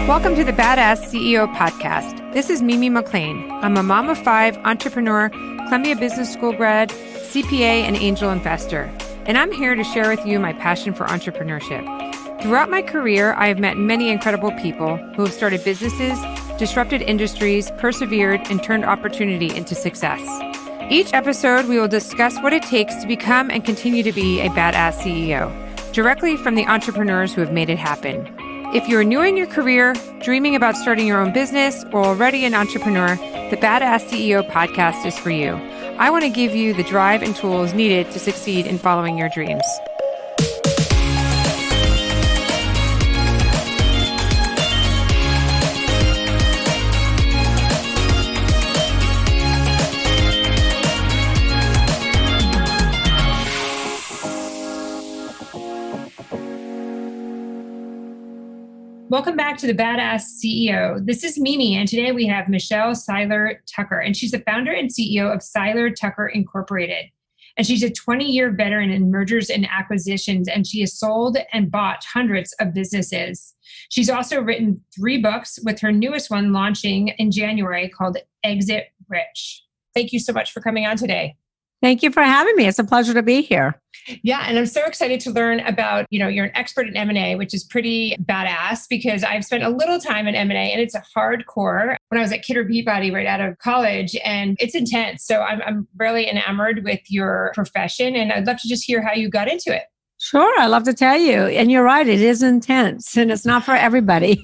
Welcome to the Badass CEO podcast. This is Mimi McLean. I'm a mom of 5, entrepreneur, Columbia Business School grad, CPA, and angel investor. And I'm here to share with you my passion for entrepreneurship. Throughout my career, I have met many incredible people who have started businesses, disrupted industries, persevered, and turned opportunity into success. Each episode, we will discuss what it takes to become and continue to be a badass CEO, directly from the entrepreneurs who have made it happen. If you're new in your career, dreaming about starting your own business, or already an entrepreneur, the Badass CEO podcast is for you. I want to give you the drive and tools needed to succeed in following your dreams. Welcome back to the Badass CEO. This is Mimi, and today we have Seiler Tucker, and she's the founder and CEO of Seiler Tucker Incorporated. And she's a 20-year veteran in mergers and acquisitions, and she has sold and bought hundreds of businesses. She's also written 3 books, with her newest one launching in January called Exit Rich. Thank you so much for coming on today. Thank you for having me. It's a pleasure to be here. Yeah. And I'm so excited to learn about, you're an expert in M&A, which is pretty badass because I've spent a little time in M&A and it's a hardcore when I was at Kidder Peabody right out of college, and it's intense. So I'm really enamored with your profession, and I'd love to just hear how you got into it. Sure. I love to tell you. And you're right. It is intense and it's not for everybody.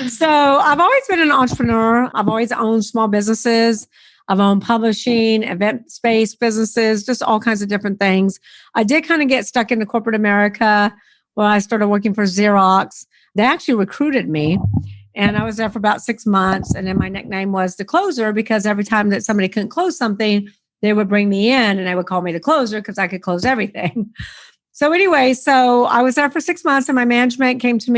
So I've always been an entrepreneur. I've always owned small businesses. I've owned publishing, event space businesses, just all kinds of different things. I did kind of get stuck into corporate America when I started working for Xerox. They actually recruited me, and I was there for about 6 months. And then my nickname was the closer, because every time that somebody couldn't close something, they would bring me in and they would call me the closer because I could close everything. So anyway, so I was there for 6 months, and my management team came to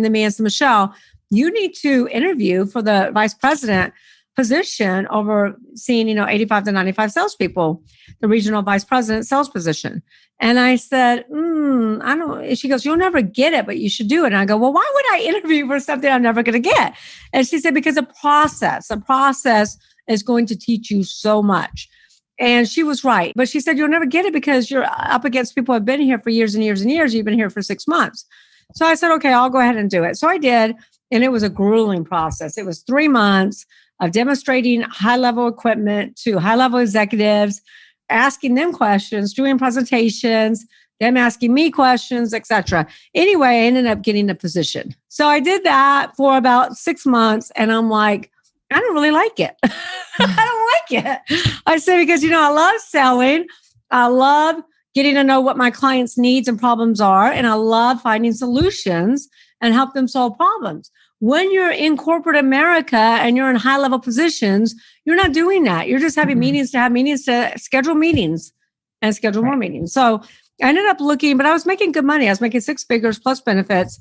me and said, Michelle, you need to interview for the vice president position, overseeing, 85 to 95 salespeople, the regional vice president sales position. And I said, I don't, she goes, you'll never get it, but you should do it. And I go, well, why would I interview for something I'm never going to get? And she said, because the process is going to teach you so much. And she was right. But she said, you'll never get it because you're up against people who have been here for years and years and years. You've been here for 6 months. So I said, okay, I'll go ahead and do it. So I did. And it was a grueling process. It was 3 months of demonstrating high-level equipment to high-level executives, asking them questions, doing presentations, them asking me questions, etc. Anyway, I ended up getting the position. So I did that for about 6 months, and I'm like, I don't really like it. I don't like it. I said, because, I love selling. I love getting to know what my clients' needs and problems are, and I love finding solutions and help them solve problems. When you're in corporate America and you're in high-level positions, you're not doing that. You're just having meetings to have meetings to schedule meetings and schedule more meetings. So I ended up looking, but I was making good money. I was making 6 figures plus benefits,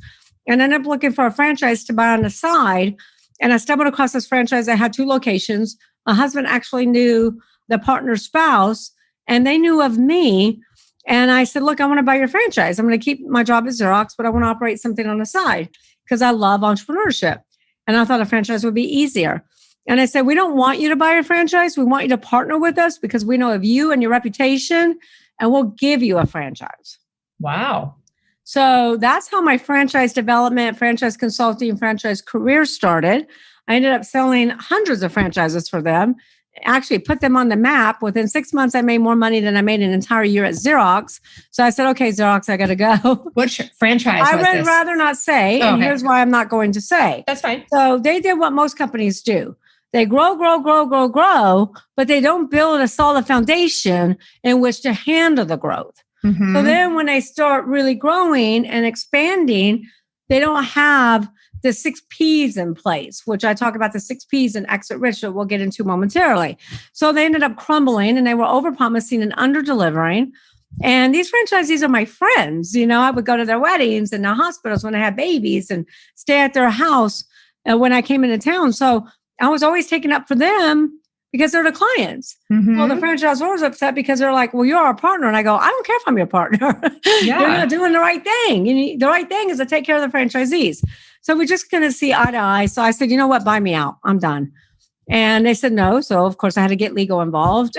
and ended up looking for a franchise to buy on the side. And I stumbled across this franchise that had 2 locations. My husband actually knew the partner's spouse, and they knew of me. And I said, look, I want to buy your franchise. I'm going to keep my job at Xerox, but I want to operate something on the side because I love entrepreneurship. And I thought a franchise would be easier. And I said, we don't want you to buy a franchise. We want you to partner with us because we know of you and your reputation, and we'll give you a franchise. Wow. So that's how my franchise development, franchise consulting, franchise career started. I ended up selling hundreds of franchises for them, actually put them on the map. Within 6 months, I made more money than I made an entire year at Xerox. So I said, okay, Xerox, I got to go. What franchise was this? I would rather not say, and here's why I'm not going to say. That's fine. So they did what most companies do. They grow, but they don't build a solid foundation in which to handle the growth. So then when they start really growing and expanding, they don't have the 6 Ps in place, which I talk about the 6 Ps in Exit Rich that we'll get into momentarily. So they ended up crumbling, and they were over-promising and under-delivering. And these franchisees are my friends. I would go to their weddings and their hospitals when I had babies and stay at their house when I came into town. So I was always taking up for them because they're the clients. Mm-hmm. Well, the franchisor is upset because they're like, well, you're our partner. And I go, I don't care if I'm your partner. Yeah. You're not doing the right thing. The right thing is to take care of the franchisees. So we're just going to see eye to eye. So I said, you know what? Buy me out. I'm done. And they said no. So of course I had to get legal involved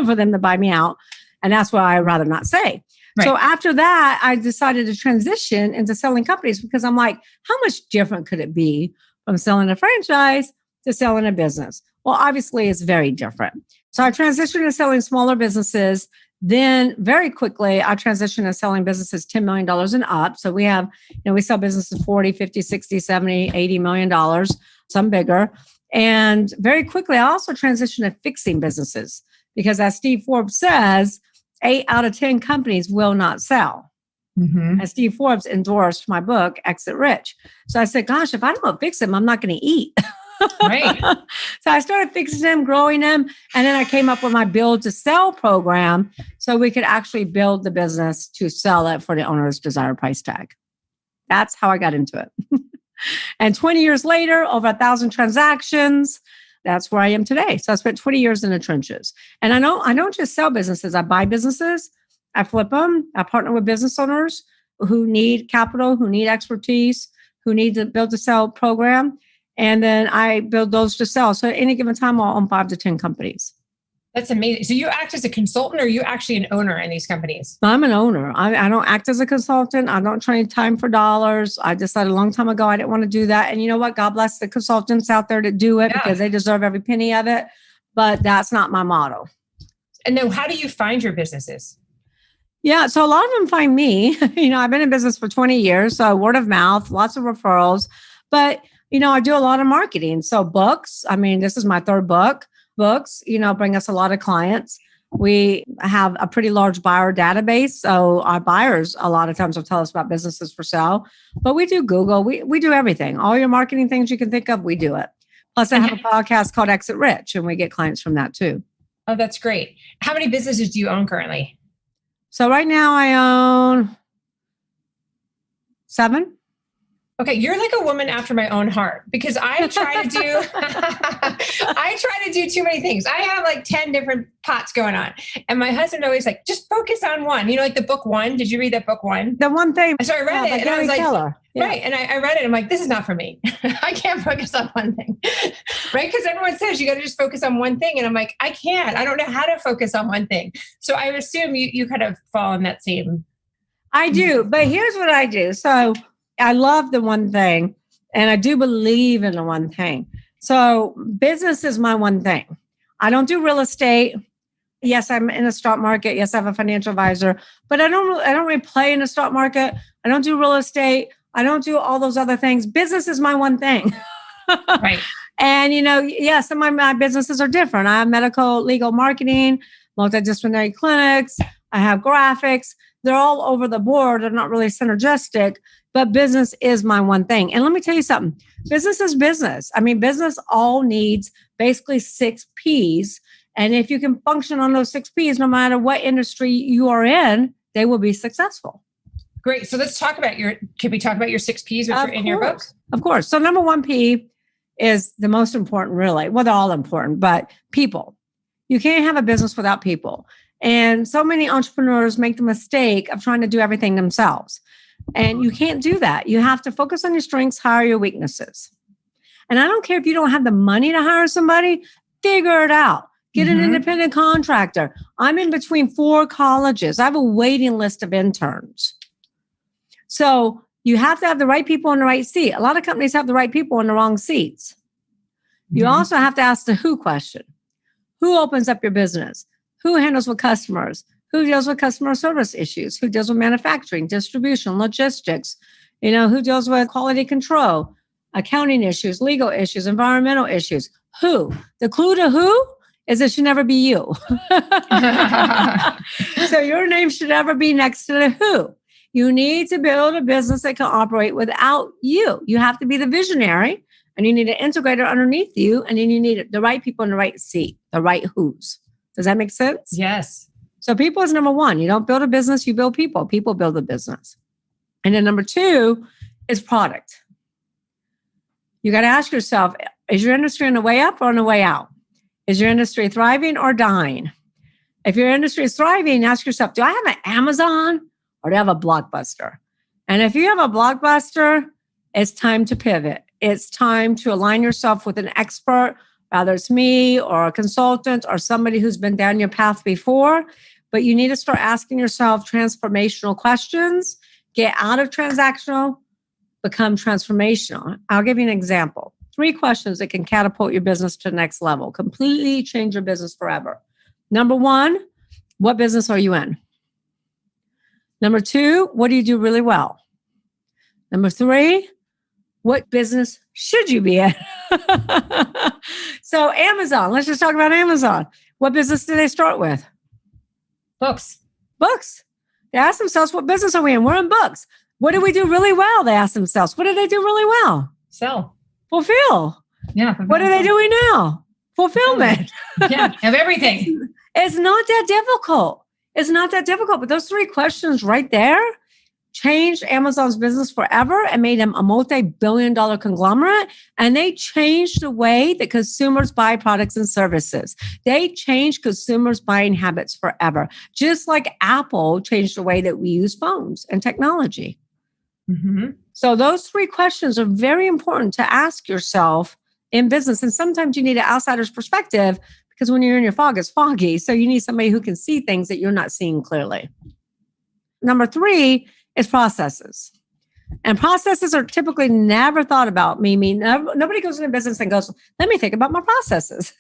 for them to buy me out. And that's why I'd rather not say. Right. So after that, I decided to transition into selling companies because I'm like, how much different could it be from selling a franchise to selling a business? Well, obviously it's very different. So I transitioned to selling smaller businesses. Then very quickly, I transitioned to selling businesses $10 million and up. So we have, we sell businesses 40, 50, 60, 70, $80 million, some bigger. And very quickly, I also transitioned to fixing businesses because as Steve Forbes says, 8 out of 10 companies will not sell. Mm-hmm. And Steve Forbes endorsed my book, Exit Rich. So I said, gosh, if I don't fix them, I'm not going to eat. Right. So I started fixing them, growing them. And then I came up with my build to sell program so we could actually build the business to sell it for the owner's desired price tag. That's how I got into it. And 20 years later, over 1,000 transactions, that's where I am today. So I spent 20 years in the trenches. And I don't just sell businesses. I buy businesses. I flip them. I partner with business owners who need capital, who need expertise, who need to build to sell program. And then I build those to sell. So at any given time, I'll own 5 to 10 companies. That's amazing. So you act as a consultant or are you actually an owner in these companies? I'm an owner. I don't act as a consultant. I don't trade time for dollars. I decided a long time ago I didn't want to do that. And you know what? God bless the consultants out there that do it because they deserve every penny of it. But that's not my motto. And then how do you find your businesses? Yeah. So a lot of them find me. I've been in business for 20 years. So word of mouth, lots of referrals. But, I do a lot of marketing. So books. This is my 3rd book. Books, bring us a lot of clients. We have a pretty large buyer database. So our buyers a lot of times will tell us about businesses for sale. But we do Google. We do everything. All your marketing things you can think of, we do it. Plus I have a podcast called Exit Rich and we get clients from that too. Oh, that's great. How many businesses do you own currently? So right now I own 7. Okay, you're like a woman after my own heart because I try to do too many things. I have like 10 different pots going on. And my husband always like, just focus on one. Like the book One. Did you read that book One? The one thing. So I read it and I was like, yeah. Right. And I read it. I'm like, this is not for me. I can't focus on one thing. Right. Because everyone says you got to just focus on one thing. And I'm like, I can't. I don't know how to focus on one thing. So I assume you kind of fall in that same. I do. But here's what I do. So I love the one thing and I do believe in the one thing. So business is my one thing. I don't do real estate. Yes, I'm in the stock market. Yes, I have a financial advisor, but I don't really play in the stock market. I don't do real estate. I don't do all those other things. Business is my one thing. Right. And, yes, some of my businesses are different. I have medical, legal, marketing, multidisciplinary clinics. I have graphics. They're all over the board. They're not really synergistic. But business is my one thing. And let me tell you something. Business is business. Business all needs basically 6 Ps. And if you can function on those 6 Ps, no matter what industry you are in, they will be successful. Great. So let's talk about can we talk about your 6 Ps, which are in your book? Of course. So number 1 P is the most important, really. Well, they're all important, but people. You can't have a business without people. And so many entrepreneurs make the mistake of trying to do everything themselves. And you can't do that. You have to focus on your strengths, hire your weaknesses. And I don't care if you don't have the money to hire somebody, figure it out. Get an independent contractor. I'm in between 4 colleges. I have a waiting list of interns. So you have to have the right people in the right seat. A lot of companies have the right people in the wrong seats. You also have to ask the who question. Who opens up your business? Who handles with customers? Who deals with customer service issues? Who deals with manufacturing, distribution, logistics? Who deals with quality control, accounting issues, legal issues, environmental issues? Who? The clue to who is it should never be you. So your name should never be next to the who. You need to build a business that can operate without you. You have to be the visionary and you need an integrator underneath you. And then you need the right people in the right seat, the right who's. Does that make sense? Yes. So people is number 1. You don't build a business, you build people. People build a business. And then number 2 is product. You got to ask yourself, is your industry on the way up or on the way out? Is your industry thriving or dying? If your industry is thriving, ask yourself, do I have an Amazon or do I have a Blockbuster? And if you have a Blockbuster, it's time to pivot. It's time to align yourself with an expert, whether it's me or a consultant or somebody who's been down your path before. But you need to start asking yourself transformational questions. Get out of transactional, become transformational. I'll give you an example. 3 questions that can catapult your business to the next level, completely change your business forever. Number 1, what business are you in? Number 2, what do you do really well? Number 3, what business should you be in? So Amazon, let's just talk about Amazon. What business did they start with? Books. Books. They asked themselves, what business are we in? We're in books. What do we do really well? They asked themselves. What do they do really well? Sell. Fulfill. Yeah. What are they doing now? Fulfillment. Yeah, have everything. It's not that difficult. It's not that difficult. But those 3 questions right there changed Amazon's business forever and made them a multi-billion-dollar conglomerate. And they changed the way that consumers buy products and services. They changed consumers' buying habits forever, just like Apple changed the way that we use phones and technology. Mm-hmm. So those 3 questions are very important to ask yourself in business. And sometimes you need an outsider's perspective because when you're in your fog, it's foggy. So you need somebody who can see things that you're not seeing clearly. Number 3 is processes. And processes are typically never thought about, Mimi. Nobody goes into business and goes, let me think about my processes.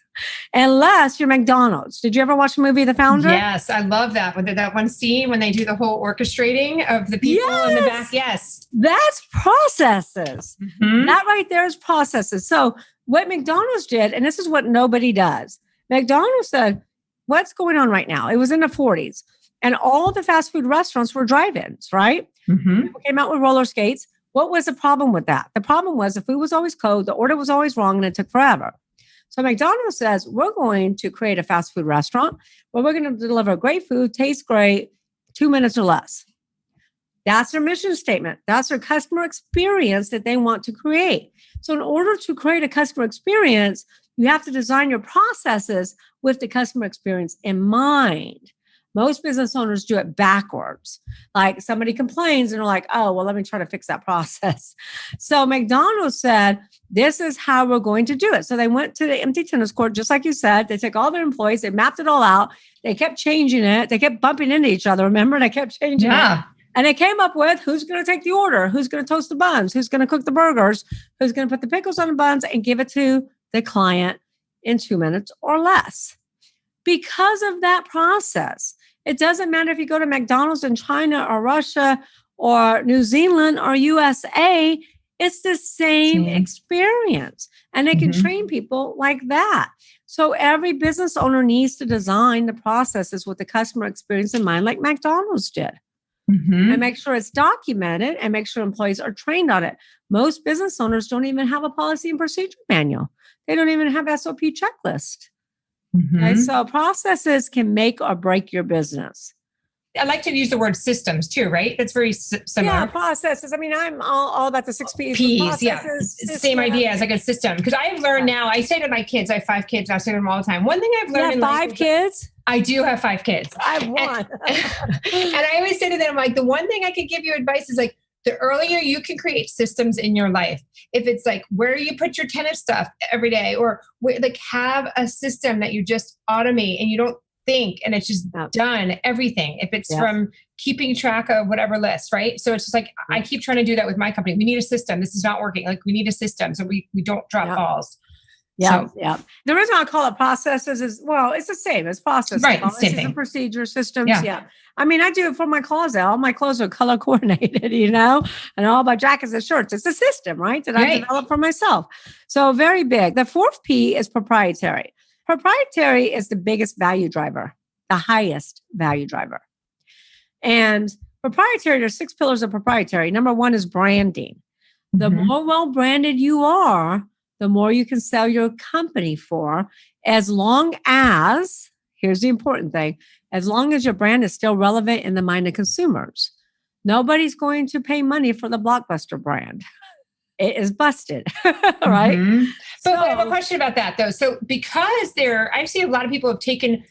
Unless you're McDonald's. Did you ever watch the movie The Founder? Yes, I love that. With that one scene when they do the whole orchestrating of the people in the back. Yes. That's processes. Mm-hmm. That right there is processes. So what McDonald's did, and this is what nobody does, McDonald's said, what's going on right now? It was in the 40s. And all the fast food restaurants were drive-ins, right? Mm-hmm. People came out with roller skates. What was the problem with that? The problem was the food was always cold, the order was always wrong, and it took forever. So McDonald's says, we're going to create a fast food restaurant where we're going to deliver great food, tastes great, 2 minutes or less. That's their mission statement. That's their customer experience that they want to create. So in order to create a customer experience, you have to design your processes with the customer experience in mind. Most business owners do it backwards. Like somebody complains and they're like, oh, well, let me try to fix that process. So McDonald's said, this is how we're going to do it. So they went to the empty tennis court, just like you said. They took all their employees, they mapped it all out. They kept changing it. They kept bumping into each other. Remember, they kept changing it. And they came up with who's going to take the order, who's going to toast the buns, who's going to cook the burgers, who's going to put the pickles on the buns and give it to the client in 2 minutes or less. Because of that process. It doesn't matter if you go to McDonald's in China or Russia or New Zealand or USA, it's the same experience. And they can train people like that. So every business owner needs to design the processes with the customer experience in mind, like McDonald's did. And make sure it's documented and make sure employees are trained on it. Most business owners don't even have a policy and procedure manual. They don't even have SOP checklist. Okay, so processes can make or break your business. I like to use the word systems too, right? That's very similar. Yeah, processes. I mean, I'm all about the 6 P's. P's, yeah. Same idea as like a system. Because I've learned now, I say to my kids, I have 5 kids, I say to them all the time. One thing I've learned in life. 5 kids? I do have 5 kids. I have 1. And I always say to them, like, the one thing I could give you advice is like, the earlier you can create systems in your life, if it's like where you put your tennis stuff every day, or like have a system that you just automate and you don't think and it's just done everything. If it's from keeping track of whatever list, right? So it's just like, I keep trying to do that with my company. We need a system. This is not working. Like we need a system so we don't drop balls. Yeah, The reason I call it processes is, well, it's the same as processes. Right, same thing. Procedure systems. Yeah. I mean, I do it for my closet. All my clothes are color coordinated, and all my jackets and shirts. It's a system, right? That I developed for myself. So very big. The 4th P is proprietary. Proprietary is the biggest value driver, the highest value driver. And proprietary, there's 6 pillars of proprietary. Number 1 is branding. The more well-branded you are, the more you can sell your company for, as long as, here's the important thing, as long as your brand is still relevant in the mind of consumers. Nobody's going to pay money for the Blockbuster brand. it is busted, right? Mm-hmm. But I have a question about that though. So because I see a lot of people have taken,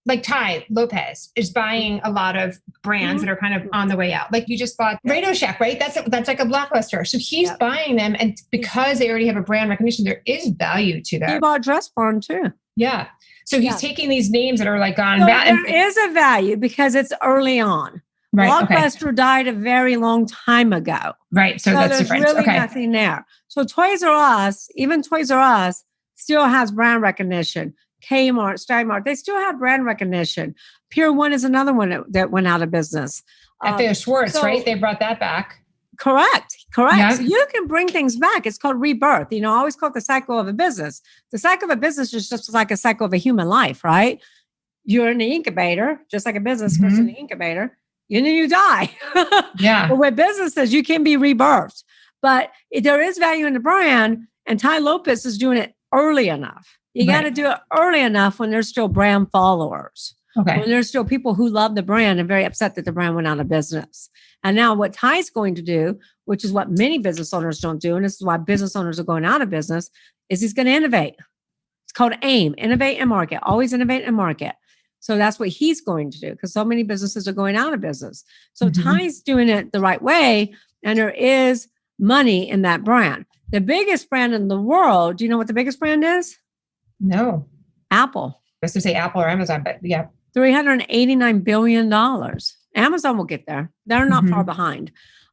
like Ty Lopez is buying a lot of brands that are kind of on the way out. Like you just bought Radio Shack, right? That's like a blockbuster. So he's buying them, and because they already have a brand recognition, there is value to that. He bought Dress Barn too. Yeah. So he's taking these names that are like gone bad. There is a value because it's early on. Right. Blockbuster died a very long time ago. Right. So that's there's different. Really nothing there. So Toys R Us, even Toys R Us still has brand recognition. Kmart, Steinmart, they still have brand recognition. Pier 1 is another one that went out of business. FAO Schwartz, right? They brought that back. Correct. Yeah. So you can bring things back. It's called rebirth. I always call it the cycle of a business. The cycle of a business is just like a cycle of a human life, right? You're in the incubator, just like a business goes in the incubator, and then you die. Yeah. But with businesses, you can be rebirthed. But there is value in the brand, and Ty Lopez is doing it early enough. You got to do it early enough when there's still brand followers. Okay. When there's still people who love the brand and very upset that the brand went out of business. And now what Ty's going to do, which is what many business owners don't do, and this is why business owners are going out of business, is he's going to innovate. It's called AIM, innovate and market. Always innovate and market. So that's what he's going to do because so many businesses are going out of business. So Ty's doing it the right way, and there is money in that brand. The biggest brand in the world, do you know what the biggest brand is? No. Apple. I was to say Apple or Amazon, but yeah. $389 billion. Amazon will get there. They're not far behind.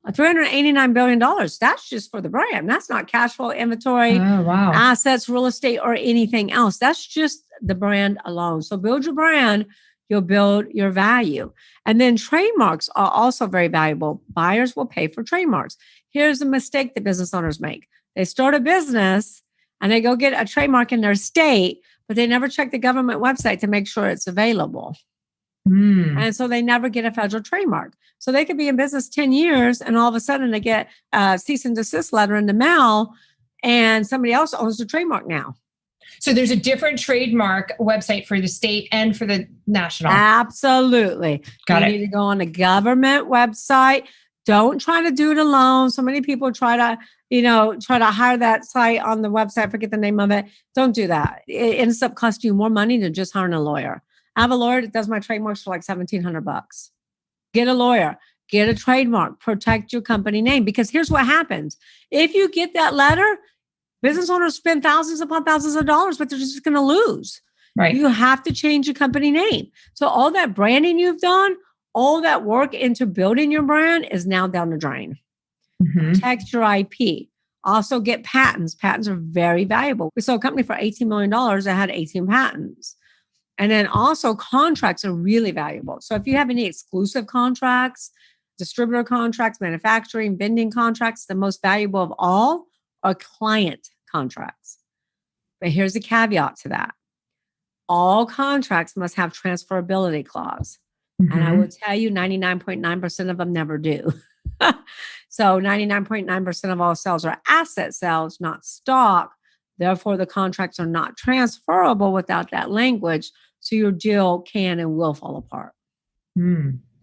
$389 billion. That's just for the brand. That's not cash flow, inventory, assets, real estate, or anything else. That's just the brand alone. So build your brand, you'll build your value. And then trademarks are also very valuable. Buyers will pay for trademarks. Here's a mistake that business owners make. They start a business and they go get a trademark in their state, but they never check the government website to make sure it's available. And so they never get a federal trademark. So they could be in business 10 years and all of a sudden they get a cease and desist letter in the mail and somebody else owns the trademark now. So there's a different trademark website for the state and for the national. Absolutely. Got it. You need to go on the government website. Don't try to do it alone. So many people try to hire that site on the website, forget the name of it. Don't do that. It ends up costing you more money than just hiring a lawyer. I have a lawyer that does my trademarks for like $1,700. Get a lawyer, get a trademark, protect your company name. Because here's what happens. If you get that letter, business owners spend thousands upon thousands of dollars, but they're just going to lose. Right. You have to change your company name. So all that branding you've done, all that work into building your brand is now down the drain. Protect your IP. Also get patents. Patents are very valuable. We sold a company for $18 million that had 18 patents. And then also contracts are really valuable. So if you have any exclusive contracts, distributor contracts, manufacturing, vending contracts, the most valuable of all are client contracts. But here's a caveat to that. All contracts must have transferability clause. And I will tell you 99.9% of them never do. So 99.9% of all sales are asset sales, not stock. Therefore, the contracts are not transferable without that language. So your deal can and will fall apart.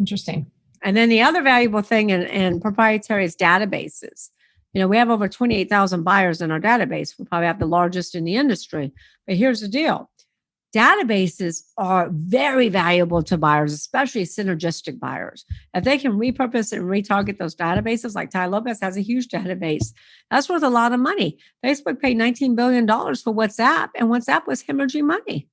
Interesting. And then the other valuable thing in proprietary is databases. We have over 28,000 buyers in our database. We probably have the largest in the industry. But here's the deal. Databases are very valuable to buyers, especially synergistic buyers. If they can repurpose and retarget those databases, like Ty Lopez has a huge database, that's worth a lot of money. Facebook paid $19 billion for WhatsApp, and WhatsApp was hemorrhaging money.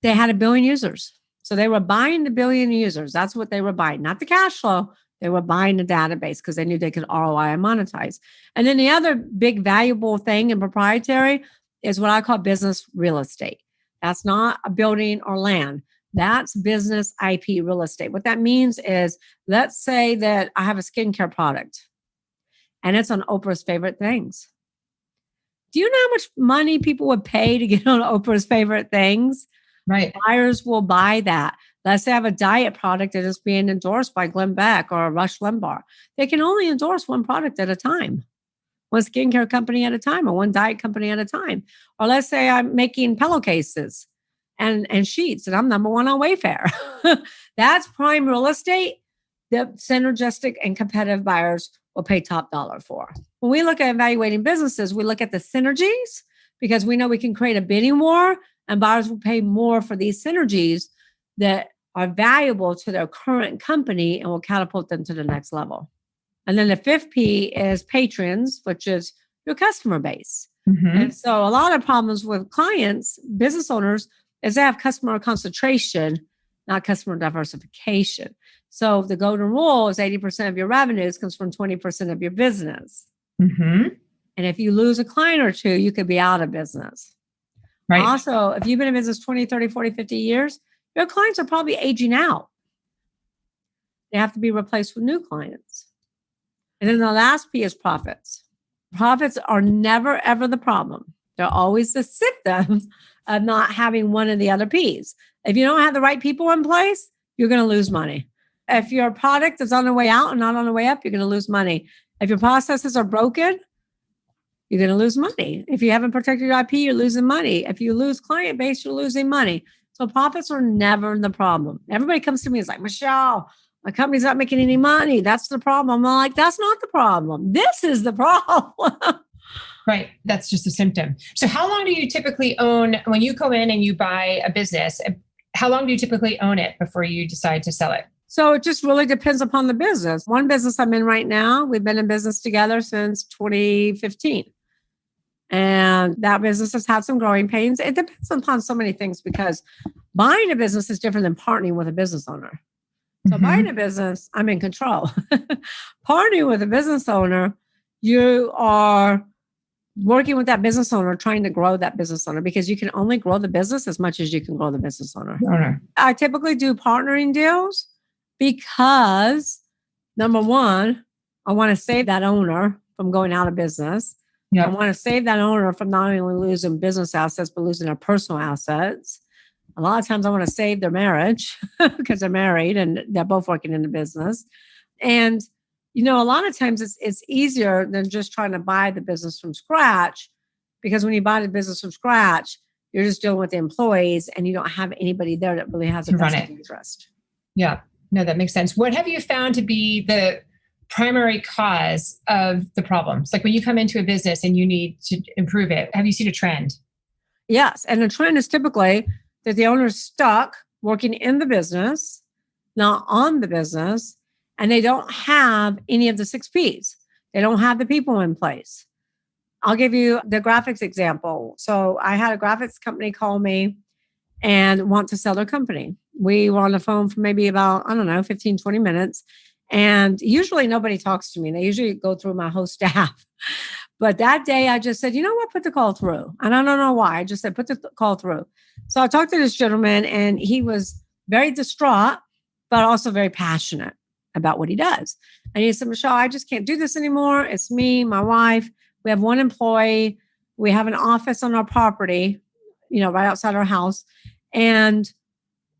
They had 1 billion users. So they were buying the 1 billion users. That's what they were buying, not the cash flow. They were buying the database because they knew they could ROI and monetize. And then the other big valuable thing in proprietary is what I call business real estate. That's not a building or land. That's business IP real estate. What that means is, let's say that I have a skincare product and it's on Oprah's favorite things. Do you know how much money people would pay to get on Oprah's favorite things? Right. Buyers will buy that. Let's say I have a diet product that is being endorsed by Glenn Beck or Rush Limbaugh. They can only endorse one product at a time. One skincare company at a time or one diet company at a time. Or let's say I'm making pillowcases and sheets and I'm number one on Wayfair. That's prime real estate that synergistic and competitive buyers will pay top dollar for. When we look at evaluating businesses, we look at the synergies because we know we can create a bidding war and buyers will pay more for these synergies that are valuable to their current company and will catapult them to the next level. And then the fifth P is patrons, which is your customer base. And so a lot of problems with clients, business owners, is they have customer concentration, not customer diversification. So the golden rule is 80% of your revenues comes from 20% of your business. And if you lose a client or two, you could be out of business. Right. Also, if you've been in business 20, 30, 40, 50 years, your clients are probably aging out. They have to be replaced with new clients. And then the last P is profits. Profits are never, ever the problem. They're always the symptom of not having one of the other P's. If you don't have the right people in place, you're going to lose money. If your product is on the way out and not on the way up, you're going to lose money. If your processes are broken, you're going to lose money. If you haven't protected your IP, you're losing money. If you lose client base, you're losing money. So profits are never the problem. Everybody comes to me and is like, Michelle, my company's not making any money. That's the problem. I'm like, that's not the problem. This is the problem. Right. That's just a symptom. So how long do you typically own, when you go in and you buy a business, how long do you typically own it before you decide to sell it? So it just really depends upon the business. One business I'm in right now, we've been in business together since 2015. And that business has had some growing pains. It depends upon so many things because buying a business is different than partnering with a business owner. So buying a business, I'm in control. Partnering with a business owner, you are working with that business owner, trying to grow that business owner because you can only grow the business as much as you can grow the business owner. I typically do partnering deals because, number one, I want to save that owner from going out of business. I want to save that owner from not only losing business assets, but losing their personal assets. A lot of times I want to save their marriage because they're married and they're both working in the business. And, you know, a lot of times it's easier than just trying to buy the business from scratch because when you buy the business from scratch, you're just dealing with the employees and you don't have anybody there that really has a vested interest. Yeah, no, that makes sense. What have you found to be the primary cause of the problems? Like when you come into a business and you need to improve it, have you seen a trend? Yes. And the trend is typically that the owner's stuck working in the business, not on the business, and they don't have any of the 6 Ps. They don't have the people in place. I'll give you the graphics example. So I had a graphics company call me and want to sell their company. We were on the phone for maybe about, 15, 20 minutes. And usually nobody talks to me. They usually go through my whole staff. But that day I just said, you know what, put the call through. And I don't know why. I just said, put the call through. So I talked to this gentleman and he was very distraught, but also very passionate about what he does. And he said, Michelle, I just can't do this anymore. It's me, my wife. We have one employee. We have an office on our property, right outside our house. And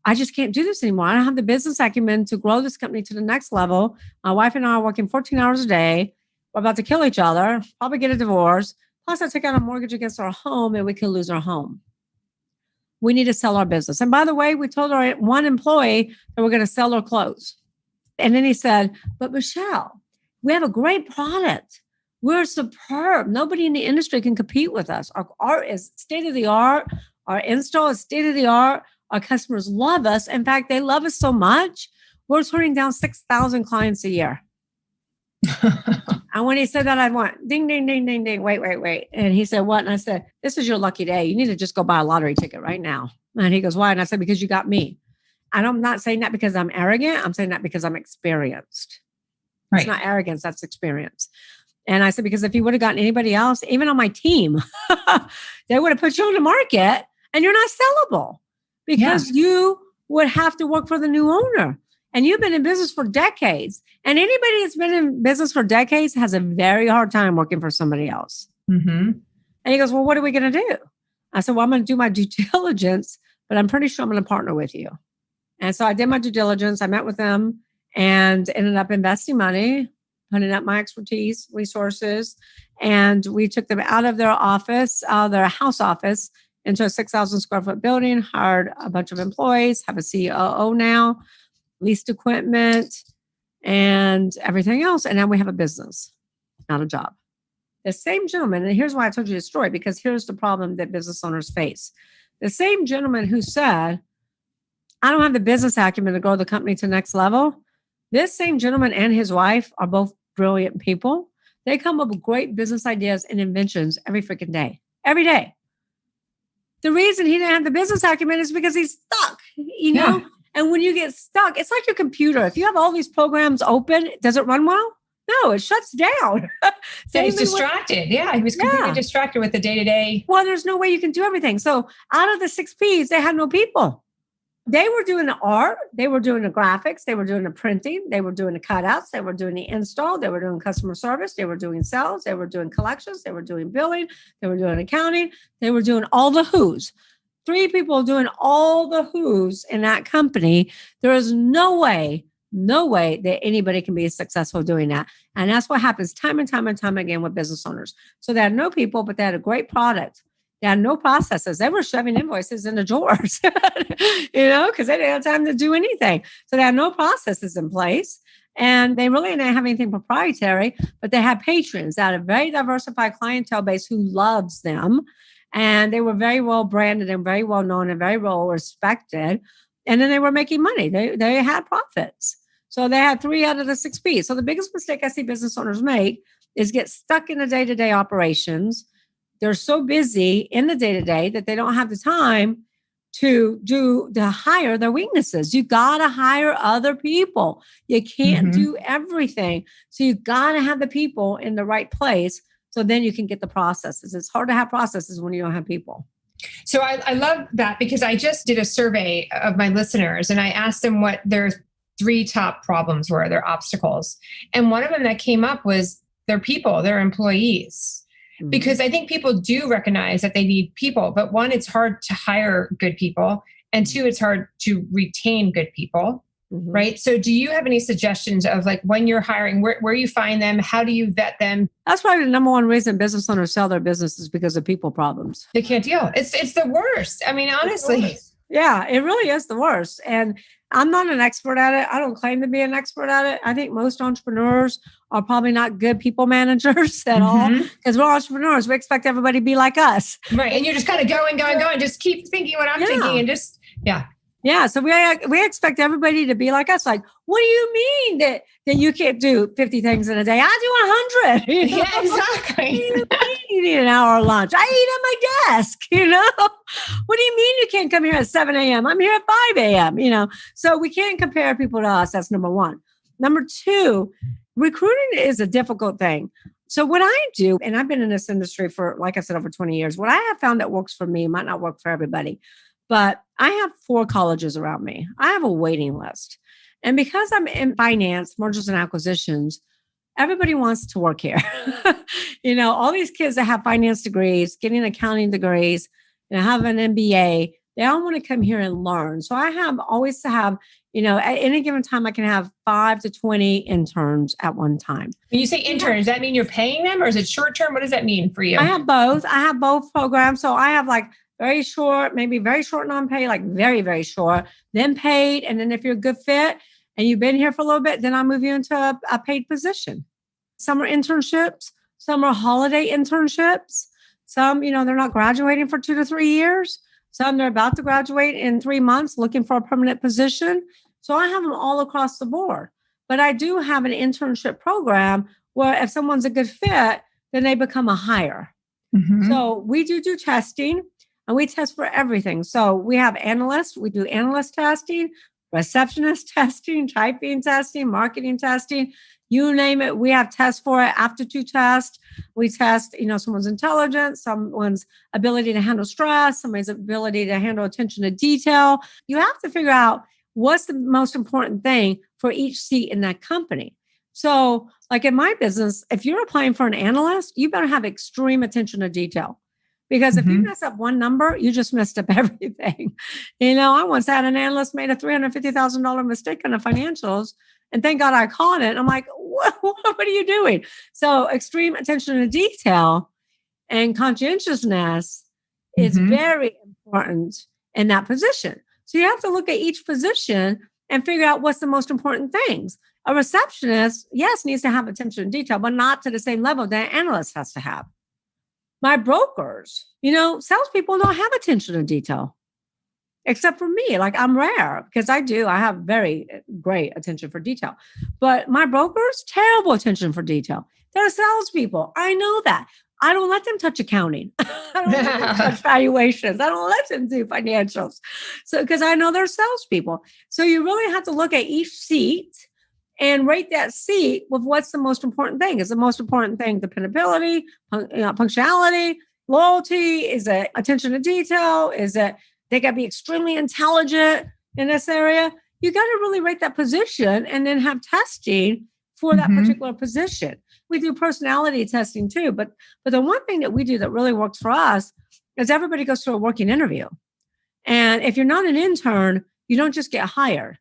I just can't do this anymore. I don't have the business acumen to grow this company to the next level. My wife and I are working 14 hours a day. We're about to kill each other, probably get a divorce. Plus, I took out a mortgage against our home and we could lose our home. We need to sell our business. And by the way, we told our one employee that we're going to sell or close. And then he said, but Michelle, we have a great product. We're superb. Nobody in the industry can compete with us. Our art is state of the art. Our install is state of the art. Our customers love us. In fact, they love us so much, we're turning down 6,000 clients a year. And when he said that, I went, ding, ding, ding, ding, ding. Wait. And he said, what? And I said, this is your lucky day. You need to just go buy a lottery ticket right now. And he goes, why? And I said, because you got me. And I'm not saying that because I'm arrogant. I'm saying that because I'm experienced. Right. It's not arrogance, that's experience. And I said, because if you would have gotten anybody else, even on my team, they would have put you on the market and you're not sellable because you would have to work for the new owner. And you've been in business for decades. And anybody that's been in business for decades has a very hard time working for somebody else. And he goes, well, what are we going to do? I said, well, I'm going to do my due diligence, but I'm pretty sure I'm going to partner with you. And so I did my due diligence. I met with them and ended up investing money, putting up my expertise, resources. And we took them out of their office, their house office, into a 6,000 square foot building, hired a bunch of employees, have a COO now, leased equipment, and everything else. And now we have a business, not a job. The same gentleman, and here's why I told you the story, because here's the problem that business owners face. The same gentleman who said, I don't have the business acumen to grow the company to the next level. This same gentleman and his wife are both brilliant people. They come up with great business ideas and inventions every freaking day, every day. The reason he didn't have the business acumen is because he's stuck, Yeah. And when you get stuck, it's like your computer. If you have all these programs open, does it run well? No, it shuts down. So he's distracted. He was completely distracted with the day-to-day. Well, there's no way you can do everything. So out of the 6 Ps, they had no people. They were doing the art. They were doing the graphics. They were doing the printing. They were doing the cutouts. They were doing the install. They were doing customer service. They were doing sales. They were doing collections. They were doing billing. They were doing accounting. They were doing all the who's. 3 people doing all the who's in that company. There is no way that anybody can be successful doing that. And that's what happens time and time and time again with business owners. So they had no people, but they had a great product. They had no processes. They were shoving invoices in the drawers, because they didn't have time to do anything. So they had no processes in place. And they really didn't have anything proprietary, but they had patrons. They had a very diversified clientele base who loves them. And they were very well branded and very well known and very well respected. And then they were making money. They had profits. So they had 3 out of the 6 Ps. So the biggest mistake I see business owners make is get stuck in the day-to-day operations. They're so busy in the day-to-day that they don't have the time to hire their weaknesses. You got to hire other people. You can't do everything. So you got to have the people in the right place. So then you can get the processes. It's hard to have processes when you don't have people. So I love that, because I just did a survey of my listeners and I asked them what their 3 top problems were, their obstacles. And one of them that came up was their people, their employees. Because I think people do recognize that they need people, but 1, it's hard to hire good people. And 2, it's hard to retain good people. Right. So do you have any suggestions of like when you're hiring, where you find them? How do you vet them? That's probably the number one reason business owners sell their businesses, because of people problems. They can't deal. It's the worst. I mean, honestly. Yeah, it really is the worst. And I'm not an expert at it. I don't claim to be an expert at it. I think most entrepreneurs are probably not good people managers at all, because we're entrepreneurs. We expect everybody to be like us. Right. And you're just kind of going, just keep thinking what I'm thinking and just, Yeah, so we expect everybody to be like us. Like, what do you mean that you can't do 50 things in a day? I do 100. Yeah, exactly. You need an hour lunch. I eat at my desk, What do you mean you can't come here at 7 a.m.? I'm here at 5 a.m., So we can't compare people to us. That's number 1. Number 2, recruiting is a difficult thing. So what I do, and I've been in this industry for, like I said, over 20 years, what I have found that works for me might not work for everybody. But I have 4 colleges around me. I have a waiting list. And because I'm in finance, mergers and acquisitions, everybody wants to work here. All these kids that have finance degrees, getting accounting degrees, have an MBA, they all want to come here and learn. So I always have, at any given time, I can have 5 to 20 interns at one time. When you say intern, does that mean you're paying them, or is it short term? What does that mean for you? I have both. I have both programs. So I have very short, maybe very short non-pay, like very, very short, then paid. And then if you're a good fit and you've been here for a little bit, then I'll move you into a paid position. Some are internships. Some are holiday internships. Some, they're not graduating for 2 to 3 years. Some they're about to graduate in 3 months looking for a permanent position. So I have them all across the board. But I do have an internship program where if someone's a good fit, then they become a hire. So we do testing. And we test for everything. So we have analysts. We do analyst testing, receptionist testing, typing testing, marketing testing, you name it. We have tests for it. Aptitude test. We test, someone's intelligence, someone's ability to handle stress, somebody's ability to handle attention to detail. You have to figure out what's the most important thing for each seat in that company. So like in my business, if you're applying for an analyst, you better have extreme attention to detail. Because if you mess up one number, you just messed up everything. I once had an analyst made a $350,000 mistake on the financials, and thank God I caught it. I'm like, what are you doing? So extreme attention to detail and conscientiousness is very important in that position. So you have to look at each position and figure out what's the most important things. A receptionist, yes, needs to have attention to detail, but not to the same level that an analyst has to have. My brokers, salespeople don't have attention to detail, except for me. Like I'm rare because I have very great attention for detail. But my brokers, terrible attention for detail. They're salespeople. I know that. I don't let them touch accounting. I don't let them touch valuations. I don't let them do financials. So, because I know they're salespeople. So you really have to look at each seat and rate that seat with what's the most important thing. Is the most important thing dependability, punctuality, loyalty? Is it attention to detail? Is it they got to be extremely intelligent in this area? You got to really rate that position and then have testing for that particular position. We do personality testing too, but the one thing that we do that really works for us is everybody goes through a working interview. And if you're not an intern, you don't just get hired.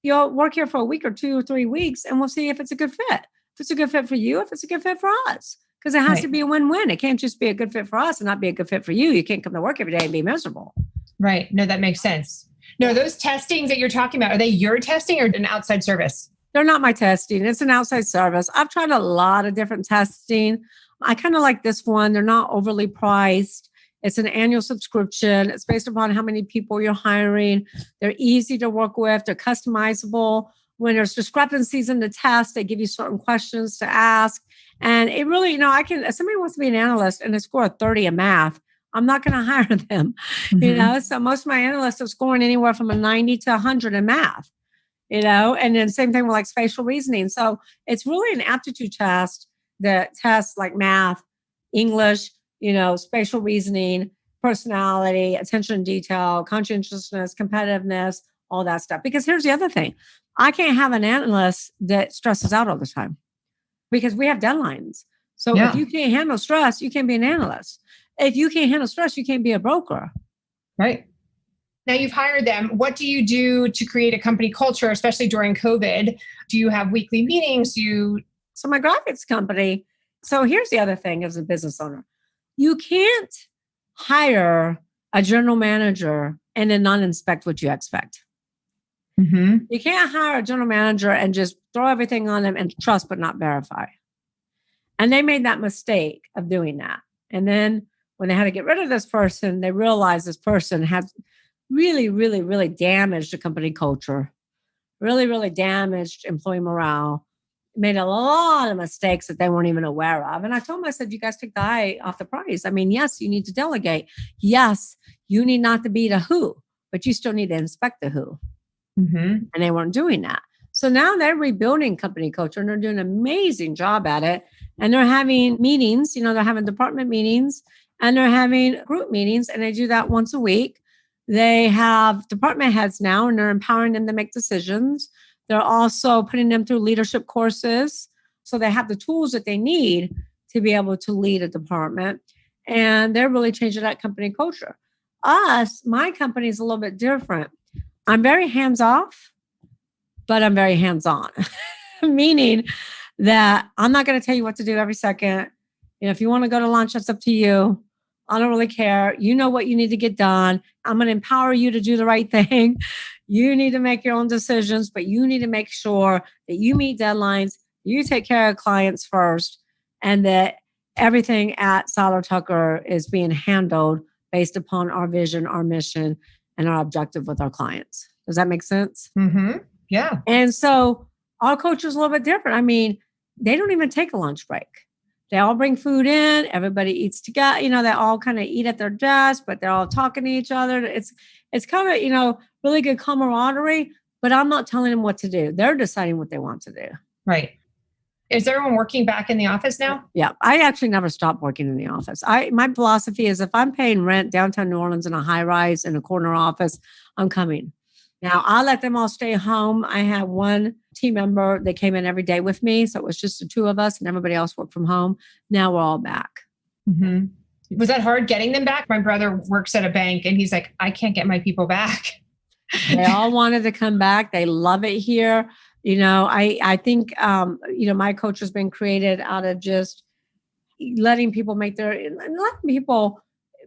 You'll work here for a week or 2 or 3 weeks, and we'll see if it's a good fit. If it's a good fit for you, if it's a good fit for us, because it has to be a win-win. It can't just be a good fit for us and not be a good fit for you. You can't come to work every day and be miserable. Right. No, that makes sense. No, those testings that you're talking about, are they your testing or an outside service? They're not my testing. It's an outside service. I've tried a lot of different testing. I kind of like this one. They're not overly priced. It's an annual subscription. It's based upon how many people you're hiring. They're easy to work with. They're customizable. When there's discrepancies in the test, they give you certain questions to ask. And it really, if somebody wants to be an analyst and they score a 30 in math, I'm not going to hire them. So most of my analysts are scoring anywhere from a 90 to 100 in math. And then same thing with like spatial reasoning. So it's really an aptitude test that tests like math, English, spatial reasoning, personality, attention to detail, conscientiousness, competitiveness, all that stuff. Because here's the other thing. I can't have an analyst that stresses out all the time because we have deadlines. So if you can't handle stress, you can't be an analyst. If you can't handle stress, you can't be a broker. Right. Now you've hired them. What do you do to create a company culture, especially during COVID? Do you have weekly meetings? So my graphics company. So here's the other thing as a business owner. You can't hire a general manager and then not inspect what you expect. You can't hire a general manager and just throw everything on them and trust but not verify. And they made that mistake of doing that. And then when they had to get rid of this person, they realized this person had really, really, really damaged the company culture, really, really damaged employee morale, made a lot of mistakes that they weren't even aware of. And I told them, I said, you guys take the eye off the prize. I mean, yes, you need to delegate. Yes, you need not to be the who, but you still need to inspect the who. And they weren't doing that. So now they're rebuilding company culture and they're doing an amazing job at it. And they're having meetings, they're having department meetings and they're having group meetings, and they do that once a week. They have department heads now and they're empowering them to make decisions. They're also putting them through leadership courses. So they have the tools that they need to be able to lead a department. And they're really changing that company culture. My company is a little bit different. I'm very hands-off, but I'm very hands-on, meaning that I'm not going to tell you what to do every second. If you want to go to lunch, that's up to you. I don't really care. You know what you need to get done. I'm going to empower you to do the right thing. You need to make your own decisions, but you need to make sure that you meet deadlines, you take care of clients first, and that everything at Seiler Tucker is being handled based upon our vision, our mission, and our objective with our clients. Does that make sense? Yeah. And so our culture is a little bit different. I mean, they don't even take a lunch break. They all bring food in. Everybody eats together. They all kind of eat at their desk, but they're all talking to each other. It's kind of, really good camaraderie, but I'm not telling them what to do. They're deciding what they want to do. Right. Is everyone working back in the office now? Yeah. I actually never stopped working in the office. My philosophy is if I'm paying rent downtown New Orleans in a high rise in a corner office, I'm coming. Now, I let them all stay home. I had one team member that came in every day with me. So it was just the two of us and everybody else worked from home. Now we're all back. Was that hard getting them back? My brother works at a bank and he's like, I can't get my people back. They all wanted to come back. They love it here. I think, my culture has been created out of just letting people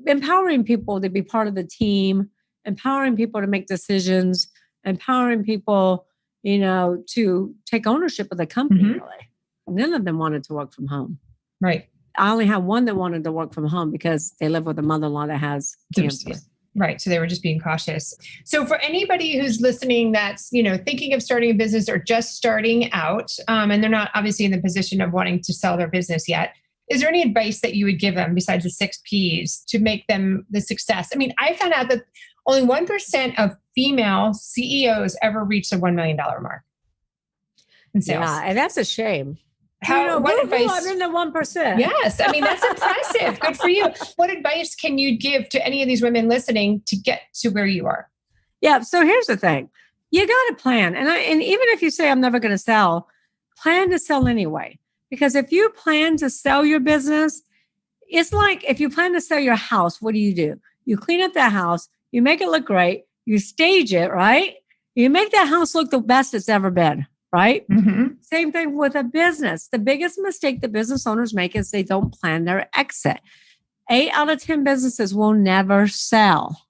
empowering people to be part of the team, empowering people to make decisions, empowering people to take ownership of the company, Mhm. really. None of them wanted to work from home. Right. I only have one that wanted to work from home because they live with a mother-in-law that has cancer. Right. So they were just being cautious. So for anybody who's listening that's, thinking of starting a business or just starting out, and they're not obviously in the position of wanting to sell their business yet, is there any advice that you would give them besides the 6 Ps to make them the success? I mean, I found out that only 1% of female CEOs ever reach the $1 million mark in sales. Yeah, and that's a shame. What advice? I'm in the 1%. Yes. I mean, that's impressive. Good for you. What advice can you give to any of these women listening to get to where you are? Yeah. So here's the thing. You got to plan. And even if you say, I'm never going to sell, plan to sell anyway. Because if you plan to sell your business, it's like if you plan to sell your house, what do? You clean up that house, you make it look great, you stage it, right? You make that house look the best it's ever been. Right? Mm-hmm. Same thing with a business. The biggest mistake that business owners make is they don't plan their exit. 8 out of 10 businesses will never sell.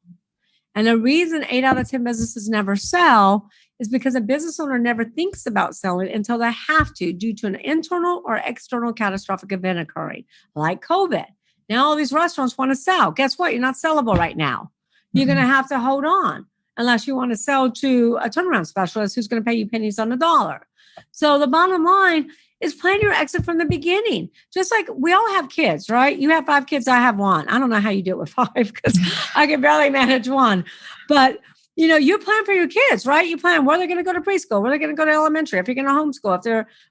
And the reason 8 out of 10 businesses never sell is because a business owner never thinks about selling until they have to due to an internal or external catastrophic event occurring, like COVID. Now all these restaurants want to sell. Guess what? You're not sellable right now. You're going to have to hold on. Unless you want to sell to a turnaround specialist who's going to pay you pennies on the dollar. So the bottom line is plan your exit from the beginning. Just like we all have kids, right? You have 5 kids, I have 1. I don't know how you do it with 5 because I can barely manage 1. But, you plan for your kids, right? You plan where they're going to go to preschool, where they're going to go to elementary, if you're going to homeschool,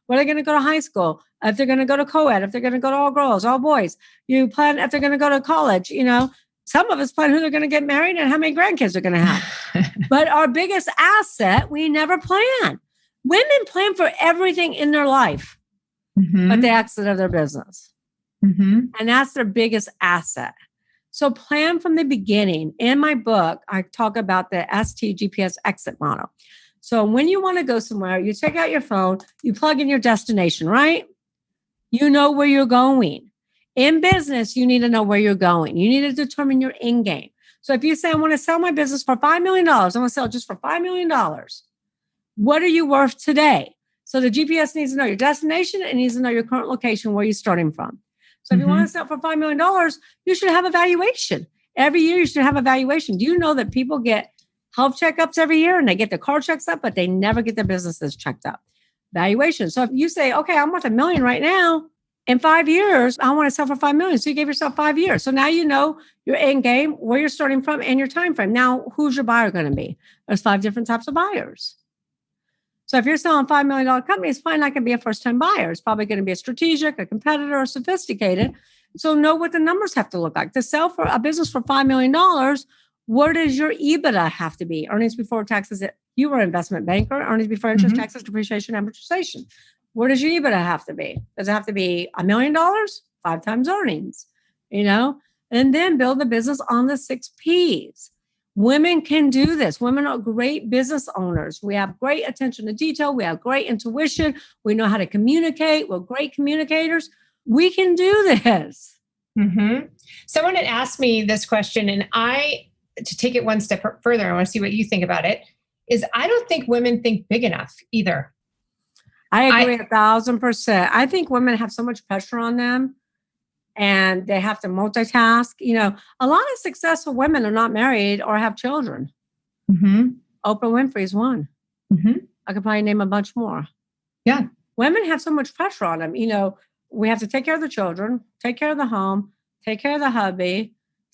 where they're going to go to high school, if they're going to go to co-ed, if they're going to go to all girls, all boys. You plan if they're going to go to college, Some of us plan who they're going to get married and how many grandkids they're going to have. But our biggest asset, we never plan. Women plan for everything in their life, but the exit of their business. And that's their biggest asset. So plan from the beginning. In my book, I talk about the STGPS exit model. So when you want to go somewhere, you take out your phone, you plug in your destination, right? You know where you're going. In business, you need to know where you're going. You need to determine your end game. So if you say, I want to sell my business for $5 million, I want to sell just for $5 million. What are you worth today? So the GPS needs to know your destination and needs to know your current location, where you're starting from. So if you want to sell for $5 million, you should have a valuation. Every year you should have a valuation. Do you know that people get health checkups every year and they get their car checks up, but they never get their businesses checked up? Valuation. So if you say, okay, I'm worth $1 million right now, in 5 years, I want to sell for $5 million. So you gave yourself 5 years. So now you know your end game, where you're starting from, and your time frame. Now, who's your buyer going to be? There's 5 different types of buyers. So if you're selling $5 million company, it's probably not going to be a first-time buyer. It's probably going to be a strategic, a competitor, or sophisticated. So know what the numbers have to look like. To sell for a business for $5 million, what does your EBITDA have to be? Earnings before taxes. You were an investment banker. Earnings before interest, taxes, depreciation, amortization. Where does your EBITDA have to be? Does it have to be $1 million? 5 times earnings, and then build the business on the 6 Ps. Women can do this. Women are great business owners. We have great attention to detail. We have great intuition. We know how to communicate. We're great communicators. We can do this. Someone had asked me this question, and to take it one step further, I want to see what you think about it, is I don't think women think big enough either. I agree 1,000%. I think women have so much pressure on them and they have to multitask. A lot of successful women are not married or have children. Oprah Winfrey's one. I could probably name a bunch more. Yeah. Women have so much pressure on them. We have to take care of the children, take care of the home, take care of the hubby,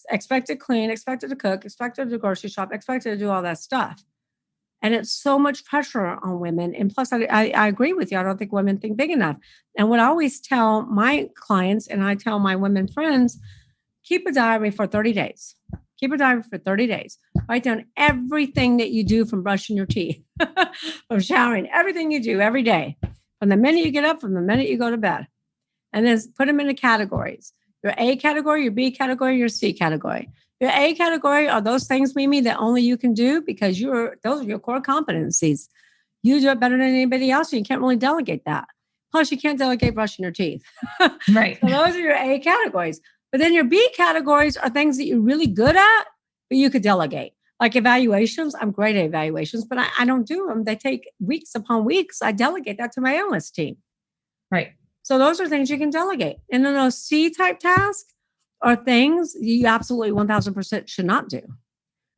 expected to clean, expected to cook, expected to grocery shop, expected to do all that stuff. And it's so much pressure on women. And plus, I agree with you. I don't think women think big enough. And what I always tell my clients, and I tell my women friends, keep a diary for 30 days. Keep a diary for 30 days. Write down everything that you do, from brushing your teeth, from showering, everything you do every day, from the minute you get up, from the minute you go to bed. And then put them into categories. Your A category, your B category, your C category. Your A category are those things, Mimi, that only you can do because those are your core competencies. You do it better than anybody else, and you can't really delegate that. Plus, you can't delegate brushing your teeth. Right. So those are your A categories. But then your B categories are things that you're really good at, but you could delegate. Like evaluations, I'm great at evaluations, but I don't do them. They take weeks upon weeks. I delegate that to my analyst team. Right. So those are things you can delegate. And then those C-type tasks are things you absolutely 1000% should not do.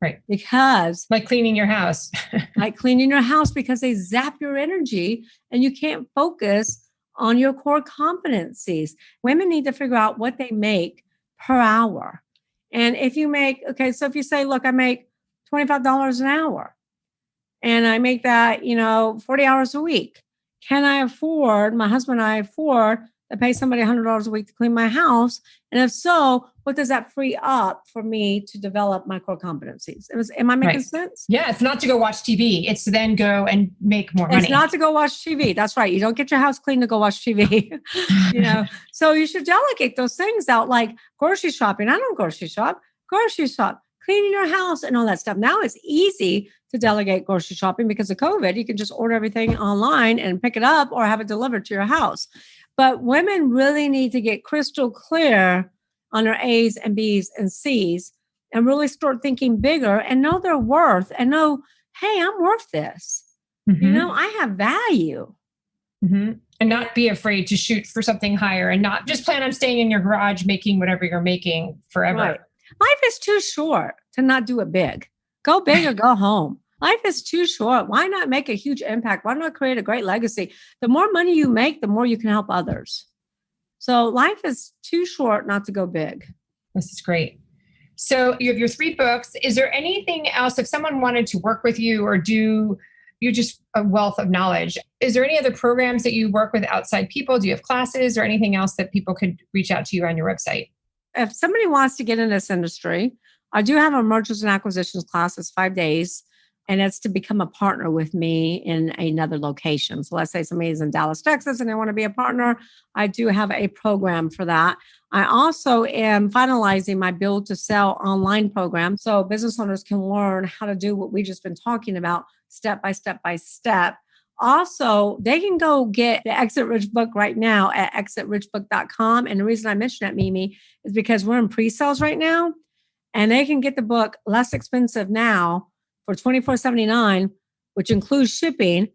Right. Because like cleaning your house. Because they zap your energy and you can't focus on your core competencies. Women need to figure out what they make per hour. And if you make, so if you say, look, I make $25 an hour and I make that, 40 hours a week. Can I afford, my husband and I afford to pay somebody $100 a week to clean my house? And if so, what does that free up for me to develop my core competencies? Am I making sense? Yeah, it's not to go watch TV. It's to then go and make more money. It's not to go watch TV. That's right. You don't get your house clean to go watch TV. So you should delegate those things out, like grocery shopping. I don't grocery shop. Grocery shop, cleaning your house and all that stuff. Now it's easy to delegate grocery shopping because of COVID. You can just order everything online and pick it up or have it delivered to your house. But women really need to get crystal clear on their A's and B's and C's and really start thinking bigger and know their worth and know, hey, I'm worth this. Mm-hmm. I have value. Mm-hmm. And not be afraid to shoot for something higher and not just plan on staying in your garage making whatever you're making forever. Right. Life is too short to not do it big. Go big or go home. Life is too short. Why not make a huge impact? Why not create a great legacy? The more money you make, the more you can help others. So life is too short not to go big. This is great. So you have your 3 books. Is there anything else, if someone wanted to work with you or do, you're just a wealth of knowledge, is there any other programs that you work with outside people? Do you have classes or anything else that people could reach out to you on your website? If somebody wants to get in this industry, I do have a mergers and acquisitions class. It's 5 days. And it's to become a partner with me in another location. So let's say somebody's in Dallas, Texas, and they want to be a partner. I do have a program for that. I also am finalizing my build to sell online program. So business owners can learn how to do what we've just been talking about step by step by step. Also, they can go get the Exit Rich book right now at exitrichbook.com. And the reason I mention that, Mimi, is because we're in pre-sales right now. And they can get the book less expensive now for $24.79, which includes shipping.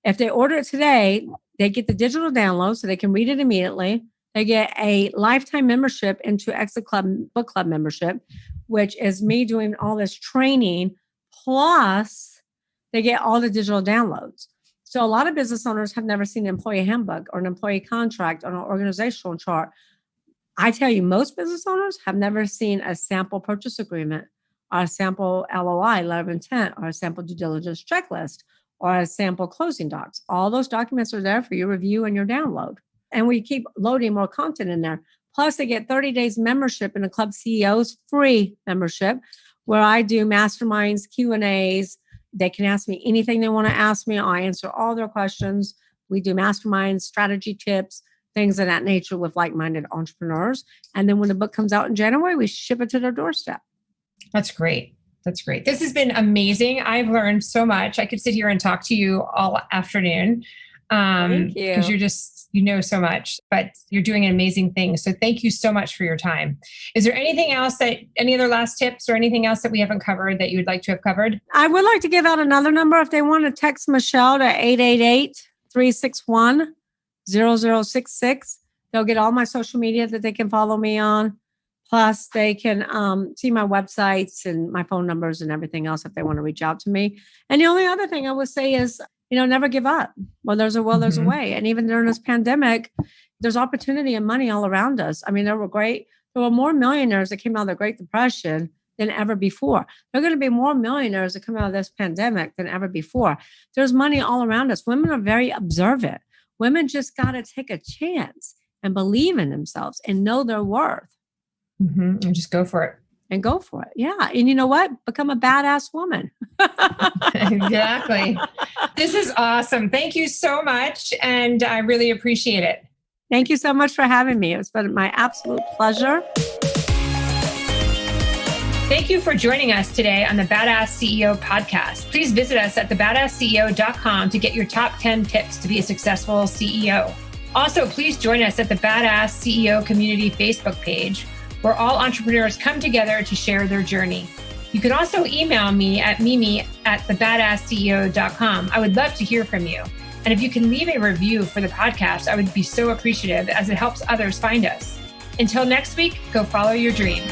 If they order it today, they get the digital download so they can read it immediately. They get a lifetime membership into Exit Club Book Club membership, which is me doing all this training. Plus, they get all the digital downloads. So a lot of business owners have never seen an employee handbook or an employee contract or an organizational chart. I tell you, most business owners have never seen a sample purchase agreement, or a sample LOI, letter of intent, or a sample due diligence checklist, or a sample closing docs. All those documents are there for your review and your download. And we keep loading more content in there. Plus, they get 30 days membership in the Club CEO's free membership, where I do masterminds, Q&As. They can ask me anything they want to ask me. I answer all their questions. We do masterminds, strategy tips, things of that nature with like-minded entrepreneurs. And then when the book comes out in January, we ship it to their doorstep. That's great. That's great. This has been amazing. I've learned so much. I could sit here and talk to you all afternoon. Thank you. Because you're just, so much, but you're doing an amazing thing. So thank you so much for your time. Is there anything else any other last tips or anything else that we haven't covered that you would like to have covered? I would like to give out another number. If they want to text Michelle to 888-361-0066, they'll get all my social media that they can follow me on. Plus, they can see my websites and my phone numbers and everything else if they want to reach out to me. And the only other thing I would say is, never give up. Well, there's a will, there's a way. And even during this pandemic, there's opportunity and money all around us. I mean, there were more millionaires that came out of the Great Depression than ever before. There are going to be more millionaires that come out of this pandemic than ever before. There's money all around us. Women are very observant. Women just got to take a chance and believe in themselves and know their worth. Mm-hmm. And just go for it. And go for it. Yeah. And you know what? Become a badass woman. Exactly. This is awesome. Thank you so much. And I really appreciate it. Thank you so much for having me. It's been my absolute pleasure. Thank you for joining us today on the Badass CEO podcast. Please visit us at thebadassceo.com to get your top 10 tips to be a successful CEO. Also, please join us at the Badass CEO Community Facebook page, where all entrepreneurs come together to share their journey. You can also email me at mimi@thebadassceo.com. I would love to hear from you. And if you can leave a review for the podcast, I would be so appreciative as it helps others find us. Until next week, go follow your dreams.